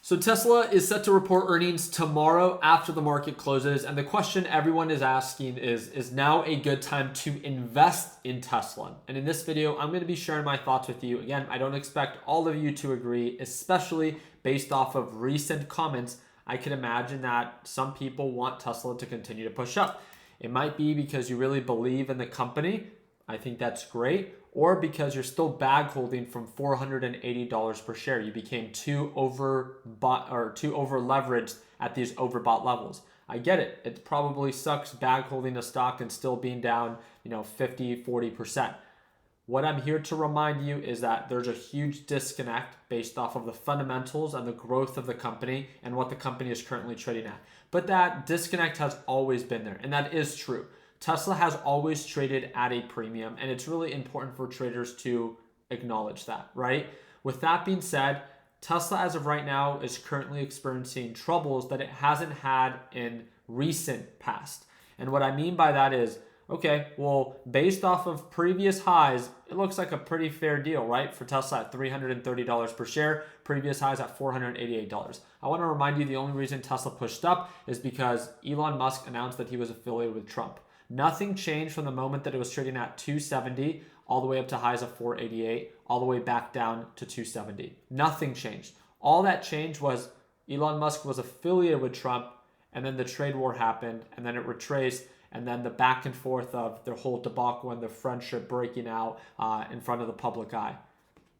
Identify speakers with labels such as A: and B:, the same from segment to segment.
A: So Tesla is set to report earnings tomorrow after the market closes. And the question everyone is asking is now a good time to invest in Tesla? And in this video, I'm going to be sharing my thoughts with you. Again, I don't expect all of you to agree, especially based off of recent comments. I can imagine that some people want Tesla to continue to push up. It might be because you really believe in the company. I think that's great. Or because you're still bag holding from $480 per share. You became too overbought or too over leveraged at these overbought levels. I get it. It probably sucks bag holding a stock and still being down, 50, 40%. What I'm here to remind you is that there's a huge disconnect based off of the fundamentals and the growth of the company and what the company is currently trading at. But that disconnect has always been there, and that is true. Tesla has always traded at a premium, and it's really important for traders to acknowledge that, right? With that being said, Tesla as of right now is currently experiencing troubles that it hasn't had in recent past. And what I mean by that is, okay, well, based off of previous highs, it looks like a pretty fair deal, right? For Tesla at $330 per share, previous highs at $488. I want to remind you the only reason Tesla pushed up is because Elon Musk announced that he was affiliated with Trump. Nothing changed from the moment that it was trading at 270 all the way up to highs of 488, all the way back down to 270. Nothing changed. All that changed was Elon Musk was affiliated with Trump, and then the trade war happened, and then it retraced, and then the back and forth of their whole debacle and the friendship breaking out in front of the public eye.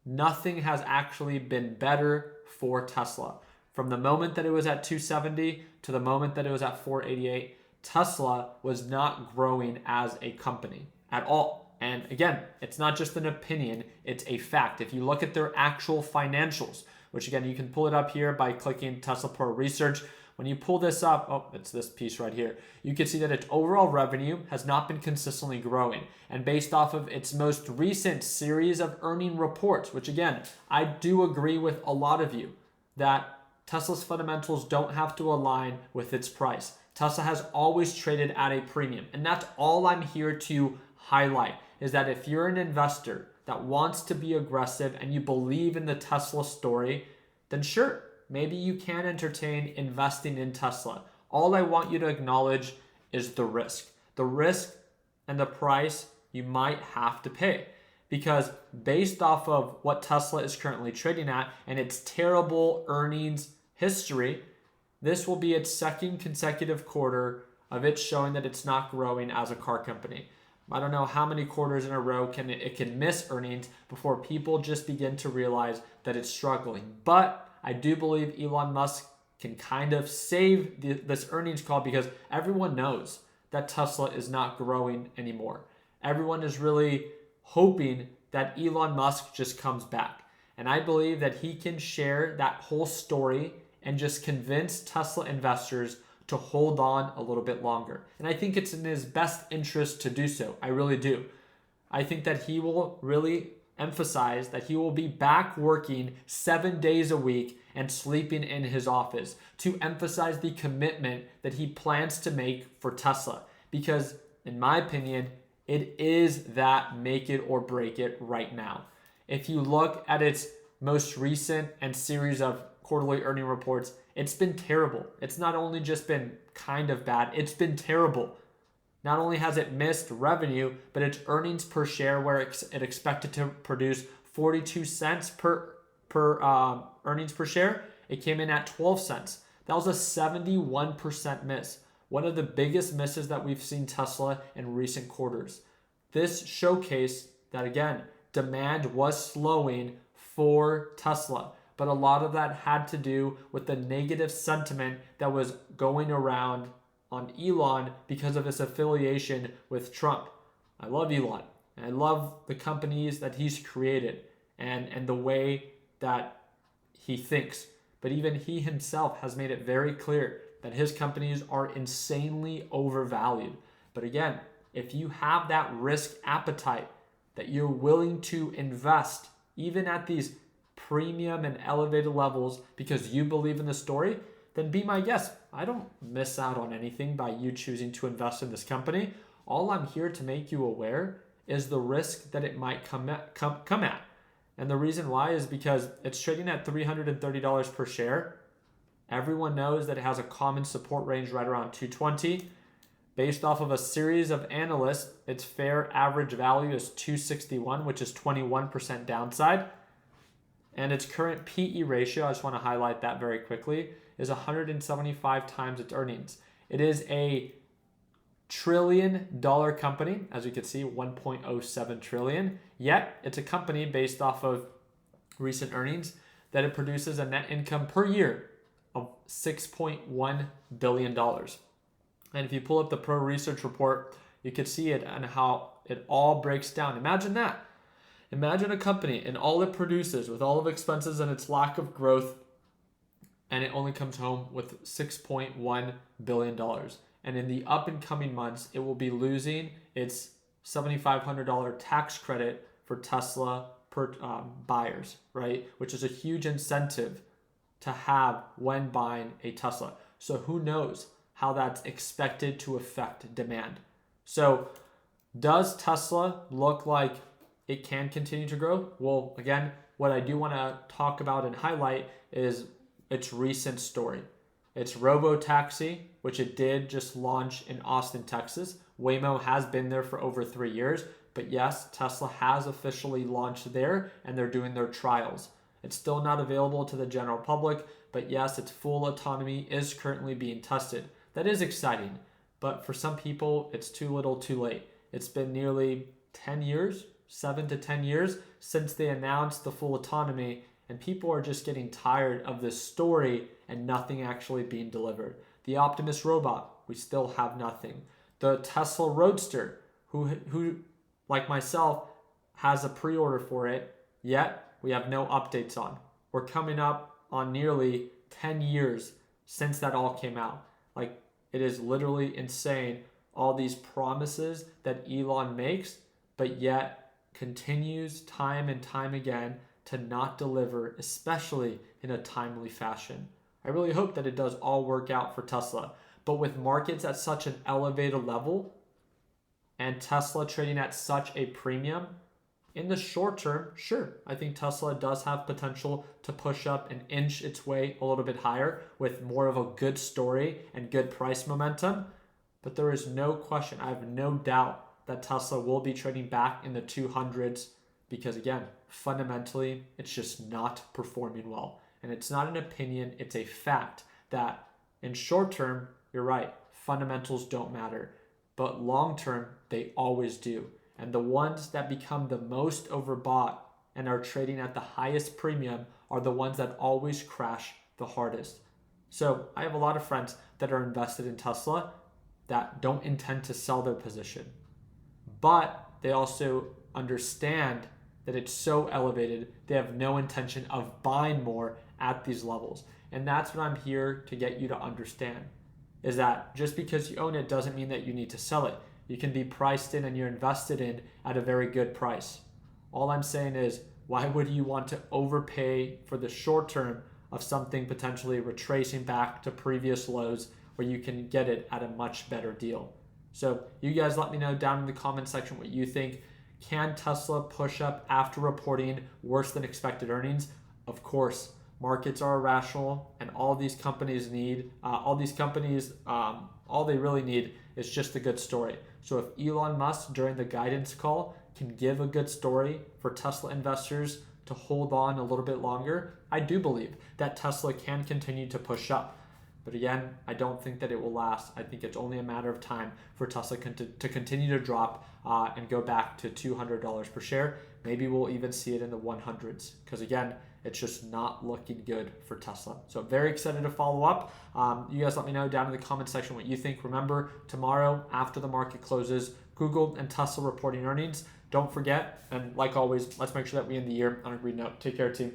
A: Nothing has actually been better for Tesla. From the moment that it was at 270 to the moment that it was at 488, Tesla was not growing as a company at all. And again, it's not just an opinion, it's a fact. If you look at their actual financials, which again, you can pull it up here by clicking Tesla Pro Research. When you pull this up, it's this piece right here, you can see that its overall revenue has not been consistently growing. And based off of its most recent series of earning reports, which again, I do agree with a lot of you that Tesla's fundamentals don't have to align with its price. Tesla has always traded at a premium. And that's all I'm here to highlight, is that if you're an investor that wants to be aggressive and you believe in the Tesla story, then sure, maybe you can entertain investing in Tesla. All I want you to acknowledge is the risk. The risk and the price you might have to pay. Because based off of what Tesla is currently trading at and its terrible earnings history, this will be its second consecutive quarter of it showing that it's not growing as a car company. I don't know how many quarters in a row it can miss earnings before people just begin to realize that it's struggling. But I do believe Elon Musk can kind of save this earnings call because everyone knows that Tesla is not growing anymore. Everyone is really hoping that Elon Musk just comes back. And I believe that he can share that whole story and just convince Tesla investors to hold on a little bit longer. And I think it's in his best interest to do so. I really do. I think that he will really emphasize that he will be back working 7 days a week and sleeping in his office to emphasize the commitment that he plans to make for Tesla. Because in my opinion, it is that make it or break it right now. If you look at its most recent and series of quarterly earning reports, it's been terrible. It's not only just been kind of bad, it's been terrible. Not only has it missed revenue, but its earnings per share, where it expected to produce 42 cents per earnings per share, it came in at 12 cents. That was a 71% miss. One of the biggest misses that we've seen Tesla in recent quarters. This showcased that, again, demand was slowing for Tesla. But a lot of that had to do with the negative sentiment that was going around on Elon because of his affiliation with Trump. I love Elon, and I love the companies that he's created and the way that he thinks. But even he himself has made it very clear that his companies are insanely overvalued. But again, if you have that risk appetite that you're willing to invest, even at these premium and elevated levels because you believe in the story, then be my guest. I don't miss out on anything by you choosing to invest in this company. All I'm here to make you aware is the risk that it might come at. And the reason why is because it's trading at $330 per share. Everyone knows that it has a common support range right around 220. Based off of a series of analysts, its fair average value is 261, which is 21% downside. And its current PE ratio, I just want to highlight that very quickly, is 175 times its earnings. It is a trillion-dollar company, as you can see, 1.07 trillion. Yet, it's a company based off of recent earnings that it produces a net income per year of $6.1 billion. And if you pull up the Pro Research report, you can see it and how it all breaks down. Imagine that. Imagine a company and all it produces with all of expenses and its lack of growth, and it only comes home with $6.1 billion. And in the up and coming months, it will be losing its $7,500 tax credit for Tesla buyers, right? Which is a huge incentive to have when buying a Tesla. So who knows how that's expected to affect demand. So does Tesla look like it can continue to grow? Well, again, what I do want to talk about and highlight is its recent story. It's Robotaxi, which it did just launch in Austin, Texas. Waymo has been there for over 3 years, but yes, Tesla has officially launched there and they're doing their trials. It's still not available to the general public, but yes, its full autonomy is currently being tested. That is exciting, but for some people, it's too little too late. It's been nearly 10 years, 7 to 10 years since they announced the full autonomy, and people are just getting tired of this story and nothing actually being delivered. The Optimus robot, we still have nothing. The Tesla Roadster, who like myself, has a pre-order for it, yet we have no updates on. We're coming up on nearly 10 years since that all came out. Like, it is literally insane, all these promises that Elon makes, but yet continues time and time again to not deliver, especially in a timely fashion. I really hope that it does all work out for Tesla. But with markets at such an elevated level and Tesla trading at such a premium, in the short term, sure, I think Tesla does have potential to push up and inch its way a little bit higher with more of a good story and good price momentum. But there is no question, I have no doubt that Tesla will be trading back in the 200s because, again, fundamentally, it's just not performing well. And it's not an opinion, it's a fact that in short term, you're right, fundamentals don't matter. But long term, they always do. And the ones that become the most overbought and are trading at the highest premium are the ones that always crash the hardest. So I have a lot of friends that are invested in Tesla that don't intend to sell their position. But they also understand that it's so elevated, they have no intention of buying more at these levels. And that's what I'm here to get you to understand, is that just because you own it doesn't mean that you need to sell it. You can be priced in and you're invested in at a very good price. All I'm saying is, why would you want to overpay for the short term of something potentially retracing back to previous lows where you can get it at a much better deal? So you guys let me know down in the comment section what you think. Can Tesla push up after reporting worse than expected earnings? Of course, markets are irrational and all these companies need, all they really need is just a good story. So if Elon Musk during the guidance call can give a good story for Tesla investors to hold on a little bit longer, I do believe that Tesla can continue to push up. But again, I don't think that it will last. I think it's only a matter of time for Tesla to continue to drop and go back to $200 per share. Maybe we'll even see it in the 100s because again, it's just not looking good for Tesla. So very excited to follow up. You guys let me know down in the comment section what you think. Remember, tomorrow after the market closes, Google and Tesla reporting earnings. Don't forget, and like always, let's make sure that we end the year on a green note. Take care, team.